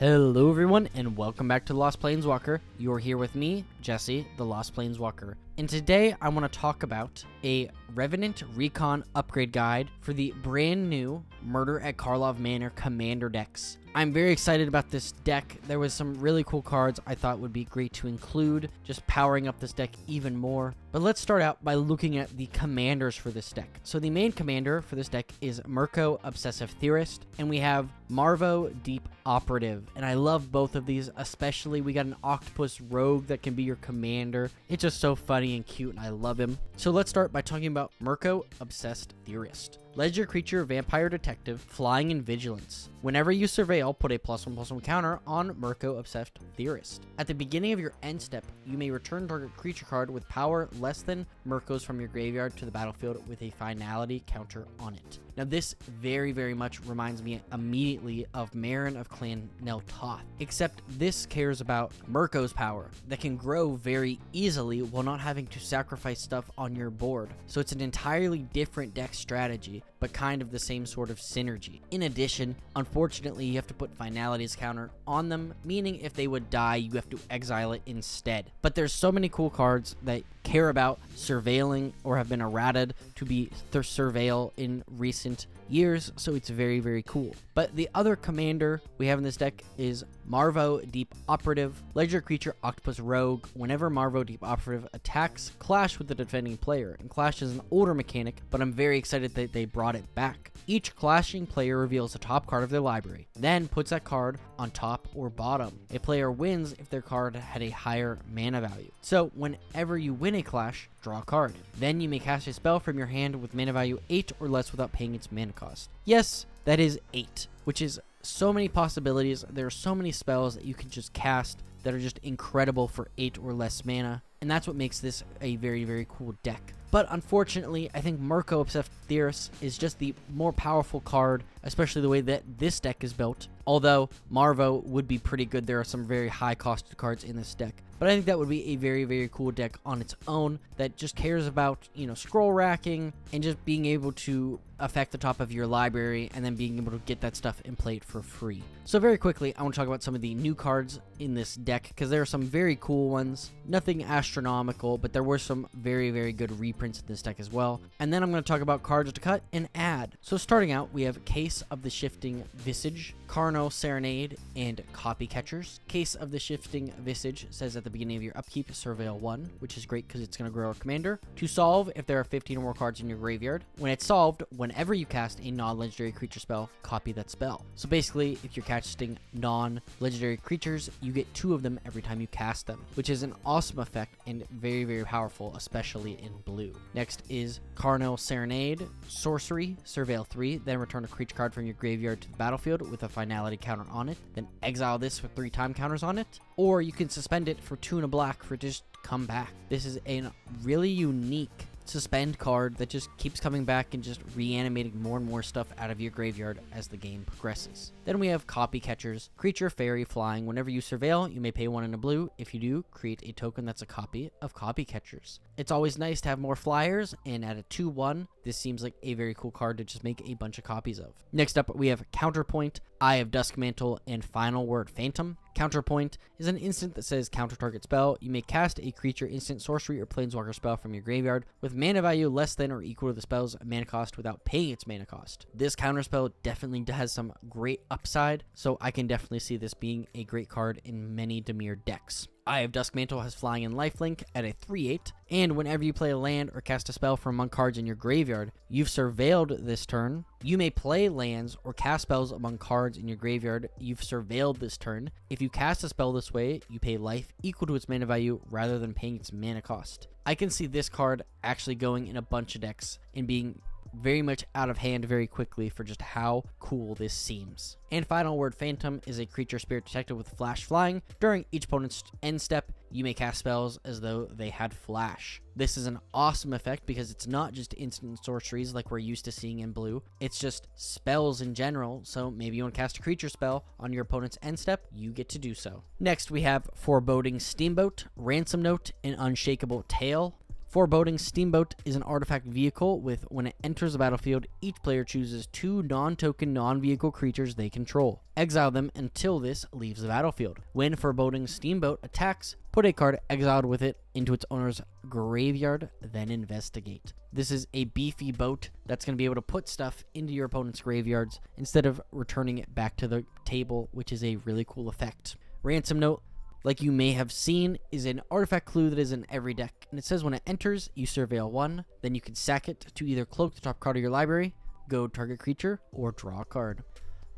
Hello everyone and welcome back to The Lost Planeswalker. You're here with me, Jesse, the Lost Planeswalker. And today I want to talk about a REVENANT RECON upgrade guide for the brand new Murder at Karlov Manor Commander decks. I'm very excited about this deck. There was some really cool cards I thought would be great to include, just powering up this deck even more. But let's start out by looking at the commanders for this deck. So the main commander for this deck is Mirko, Obsessive Theorist, and we have Marvo, Deep Operative. And I love both of these, especially we got an Octopus Rogue that can be your commander. It's just so funny and cute, and I love him. So let's start by talking about Mirko, Obsessed Theorist. Legendary creature, Vampire Detective, Flying and Vigilance. Whenever you surveil, put a +1/+1 counter on Mirko Obsessed Theorist. At the beginning of your end step, you may return target creature card with power less than Mirko's from your graveyard to the battlefield with a finality counter on it. Now this very much reminds me immediately of Marin of Clan Neltoth, except this cares about Mirko's power that can grow very easily while not having to sacrifice stuff on your board. So it's an entirely different deck strategy, but kind of the same sort of synergy. In addition, unfortunately, you have to put Finality's counter on them, meaning if they would die, you have to exile it instead. But there's so many cool cards that care about surveilling or have been errated to be surveil in recent years, so it's very cool. But the other commander we have in this deck is Marvo, Deep Operative. Legendary creature, Octopus Rogue. Whenever Marvo, Deep Operative attacks, clash with the defending player. And clash is an older mechanic, but I'm very excited that they brought it back. Each clashing player reveals the top card of their library, then puts that card on top or bottom. A player wins if their card had a higher mana value. So whenever you win a clash, draw a card. Then you may cast a spell from your hand with mana value 8 or less without paying its mana cost. Yes, that is 8, which is so many possibilities. There are so many spells that you can just cast that are just incredible for 8 or less mana, and that's what makes this a very cool deck. But unfortunately, I think Mirko Obsessed Theorist is just the more powerful card, especially the way that this deck is built. Although Marvo would be pretty good, there are some very high costed cards in this deck. But I think that would be a very cool deck on its own that just cares about, scroll racking and just being able to affect the top of your library and then being able to get that stuff and play it for free. So very quickly, I want to talk about some of the new cards in this deck because there are some very cool ones. Nothing astronomical, but there were some very good reprints in this deck as well. And then I'm going to talk about cards to cut and add. So starting out, we have Case of the Shifting Visage, Carnal Serenade, and Copy Catchers. Case of the Shifting Visage says at the beginning of your upkeep, surveil 1, which is great because it's going to grow a commander. To solve, if there are 15 or more cards in your graveyard. When it's solved, whenever you cast a non-legendary creature spell, copy that spell. So basically, if you're casting non-legendary creatures, you get 2 of them every time you cast them, which is an awesome effect and very powerful, especially in blue. Next is Carnal Serenade, Sorcery, surveil 3, then return a creature card from your graveyard to the battlefield with a finality counter on it, then exile this with 3 time counters on it, or you can suspend it for 2 and a black for just come back. This is a really unique suspend card that just keeps coming back and just reanimating more and more stuff out of your graveyard as the game progresses. Then we have Copy Catchers, creature, fairy, flying. Whenever you surveil, you may pay 1 in a blue. If you do, create a token that's a copy of Copy Catchers. It's always nice to have more flyers, and at a 2/1, this seems like a very cool card to just make a bunch of copies of. Next up, we have Counterpoint, Eye of Duskmantle, and Final Word Phantom. Counterpoint is an instant that says counter target spell. You may cast a creature, instant, sorcery, or planeswalker spell from your graveyard with mana value less than or equal to the spell's mana cost without paying its mana cost. This counter spell definitely has some great upside, so I can definitely see this being a great card in many Dimir decks. Eye of Duskmantle has flying and lifelink at a 3/8, and whenever you play a land or cast a spell from among cards in your graveyard, you've surveilled this turn. You may play lands or cast spells among cards in your graveyard you've surveilled this turn. If you cast a spell this way, you pay life equal to its mana value rather than paying its mana cost. I can see this card actually going in a bunch of decks and being very much out of hand very quickly for just how cool this seems. And Final Word Phantom is a creature spirit detective with flash flying. During each opponent's end step, you may cast spells as though they had flash. This is an awesome effect because it's not just instant sorceries like we're used to seeing in blue. It's just spells in general, so maybe you want to cast a creature spell on your opponent's end step, you get to do so. Next, we have Foreboding Steamboat, Ransom Note, and Unshakable Tail. Foreboding Steamboat is an artifact vehicle with when it enters the battlefield, each player chooses 2 non-token non-vehicle creatures they control. Exile them until this leaves the battlefield. When Foreboding Steamboat attacks, put a card exiled with it into its owner's graveyard, then investigate. This is a beefy boat that's going to be able to put stuff into your opponent's graveyards instead of returning it back to the table, which is a really cool effect. Ransom Note, like you may have seen, is an artifact clue that is in every deck, and it says when it enters, you surveil 1, then you can sack it to either cloak the top card of your library, go target creature, or draw a card.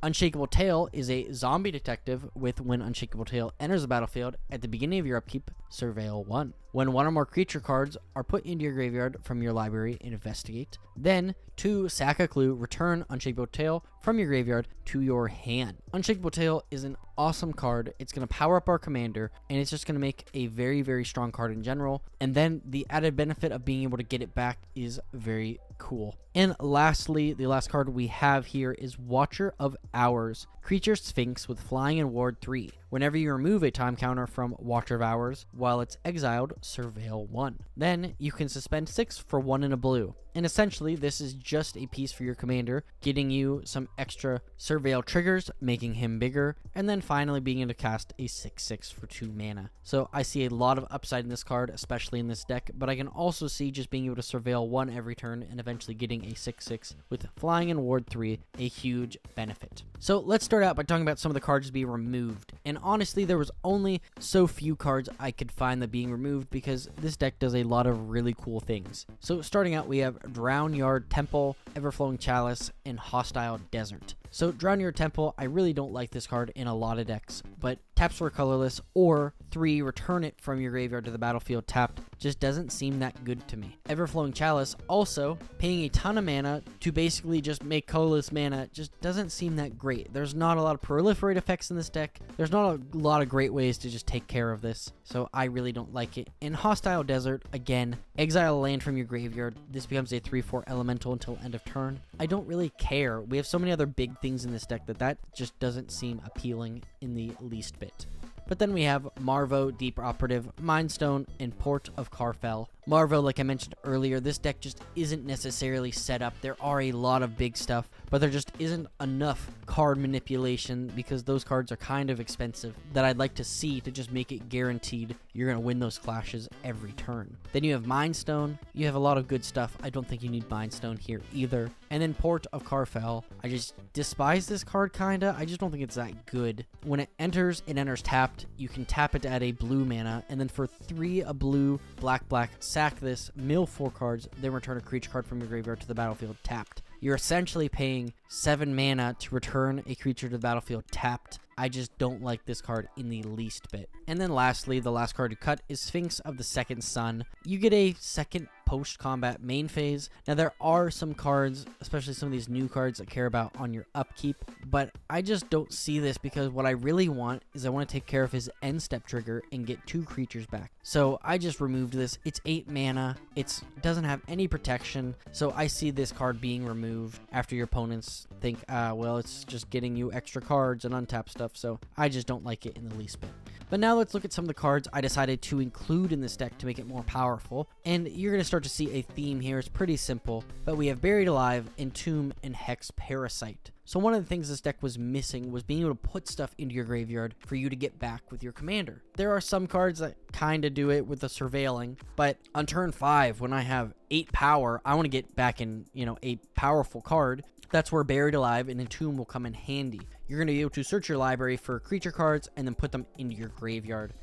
Unshakable Tail is a zombie detective with when Unshakable Tail enters the battlefield, at the beginning of your upkeep, surveil 1. When 1 or more creature cards are put into your graveyard from your library, investigate. Then, 2, sack a clue, return Unshakable Tail from your graveyard to your hand. Unshakable Tail is an awesome card. It's going to power up our commander, and it's just going to make a very, very strong card in general. And then the added benefit of being able to get it back is very cool. And lastly, the last card we have here is Watcher of Hours. Creature Sphinx with flying and ward 3. Whenever you remove a time counter from Watcher of Hours, while it's exiled, surveil 1. Then you can suspend 6 for 1 in a blue. And essentially, this is just a piece for your commander, getting you some extra surveil triggers, making him bigger, and then finally being able to cast a 6/6 for 2 mana. So I see a lot of upside in this card, especially in this deck, but I can also see just being able to surveil 1 every turn and eventually getting a 6/6 with flying and ward 3, a huge benefit. So let's start out by talking about some of the cards to be removed. And honestly, there was only so few cards I could find that being removed because this deck does a lot of really cool things. So starting out, we have Drown Yard Temple, Everflowing Chalice, and Hostile Desert. So Drown Yard Temple, I really don't like this card in a lot of decks, but taps for colorless, or 3, return it from your graveyard to the battlefield tapped, just doesn't seem that good to me. Everflowing Chalice, also paying a ton of mana to basically just make colorless mana, just doesn't seem that great. There's not a lot of proliferate effects in this deck. There's not a lot of great ways to just take care of this, so I really don't like it. In Hostile Desert, again, exile a land from your graveyard. This becomes a 3/4 elemental until end of turn. I don't really care. We have so many other big things in this deck that just doesn't seem appealing in the least bit. But then we have Marvo, Deep Operative, Mindstone, and Port of Karfell. Marvo, like I mentioned earlier, this deck just isn't necessarily set up. There are a lot of big stuff, but there just isn't enough card manipulation because those cards are kind of expensive that I'd like to see to just make it guaranteed you're going to win those clashes every turn. Then you have Mindstone. You have a lot of good stuff. I don't think you need Mindstone here either. And then Port of Karfell. I just despise this card, kinda. I just don't think it's that good. When it enters tapped. You can tap it to add a blue mana, and then for 3 a blue, black, sack this, mill 4 cards, then return a creature card from your graveyard to the battlefield tapped. You're essentially paying 7 mana to return a creature to the battlefield tapped. I just don't like this card in the least bit. And then lastly, the last card to cut is Sphinx of the Second Sun. You get a second post-combat main phase. Now, there are some cards, especially some of these new cards that care about on your upkeep, but I just don't see this because what I really want is I want to take care of his end step trigger and get 2 creatures back. So I just removed this. It's 8 mana. It doesn't have any protection, so I see this card being removed after your opponents think, well, it's just getting you extra cards and untap stuff, so I just don't like it in the least bit. But now let's look at some of the cards I decided to include in this deck to make it more powerful. And you're going to start to see a theme here. It's pretty simple. But we have Buried Alive, Entomb, and Hex Parasite. So one of the things this deck was missing was being able to put stuff into your graveyard for you to get back with your commander. There are some cards that kind of do it with the surveilling, but on turn 5, when I have 8 power, I want to get back in, a powerful card. That's where Buried Alive and Entomb will come in handy. You're going to be able to search your library for creature cards and then put them into your graveyard.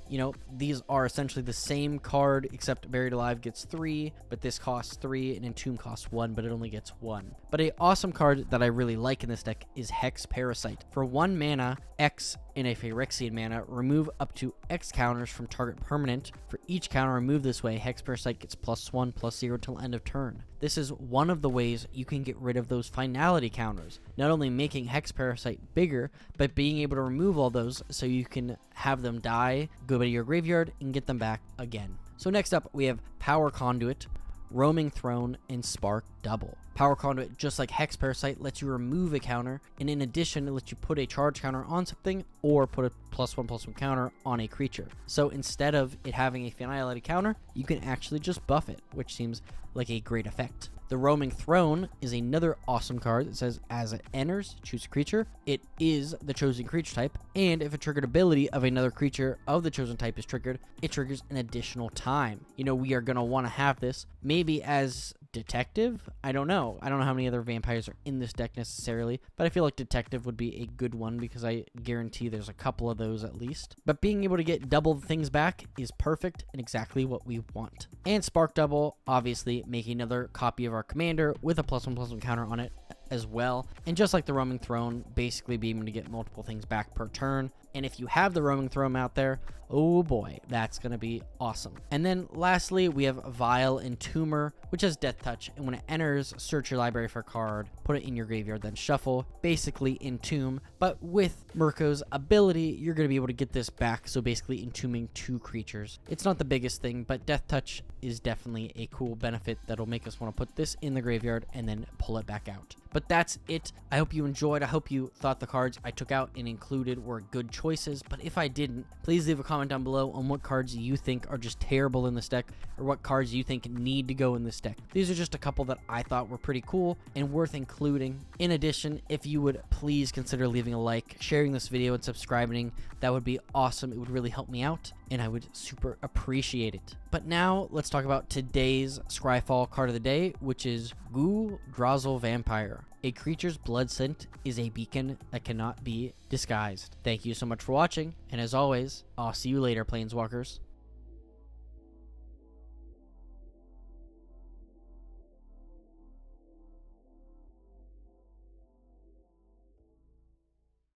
These are essentially the same card, except Buried Alive gets 3, but this costs 3, and Entomb costs 1, but it only gets 1. But a awesome card that I really like in this deck is Hex Parasite. For 1 mana, X in a Phyrexian mana, remove up to X counters from target permanent. For each counter removed this way, Hex Parasite gets +1/+0 till end of turn. This is one of the ways you can get rid of those finality counters, not only making Hex Parasite bigger, but being able to remove all those so you can have them die, go to your graveyard, and get them back again. So next up, we have Power Conduit, Roaming Throne, and Spark double. Power Conduit, just like Hex Parasite, lets you remove a counter, and in addition, it lets you put a charge counter on something or put a +1/+1 counter on a creature. So instead of it having a finality counter, you can actually just buff it, which seems like a great effect. The Roaming Throne is another awesome card that says as it enters, choose a creature. It is the chosen creature type, and if a triggered ability of another creature of the chosen type is triggered, it triggers an additional time. You know, we are going to want to have this maybe as Detective. I don't know how many other vampires are in this deck necessarily, but I feel like Detective would be a good one because I guarantee there's a couple of those at least. But being able to get double things back is perfect and exactly what we want. And Spark Double, obviously, making another copy of our commander with a +1/+1 counter on it as well. And just like the Roaming Throne, basically being able to get multiple things back per turn. And if you have the Roaming Throne out there, oh boy, that's going to be awesome. And then lastly, we have Vile Entomber, which has Death Touch. And when it enters, search your library for a card, put it in your graveyard, then shuffle, basically entomb. But with Mirko's ability, you're going to be able to get this back. So basically entombing 2 creatures. It's not the biggest thing, but Death Touch is definitely a cool benefit that'll make us want to put this in the graveyard and then pull it back out. But that's it. I hope you enjoyed. I hope you thought the cards I took out and included were good choices. But if I didn't, please leave a comment down below on what cards you think are just terrible in this deck or what cards you think need to go in this deck. These are just a couple that I thought were pretty cool and worth including. In addition, if you would please consider leaving a like, sharing this video, and subscribing, that would be awesome. It would really help me out, and I would super appreciate it. But now let's talk about today's Scryfall card of the day, which is Goo Drozzle Vampire. A creature's blood scent is a beacon that cannot be disguised. Thank you so much for watching, and as always, I'll see you later, Planeswalkers.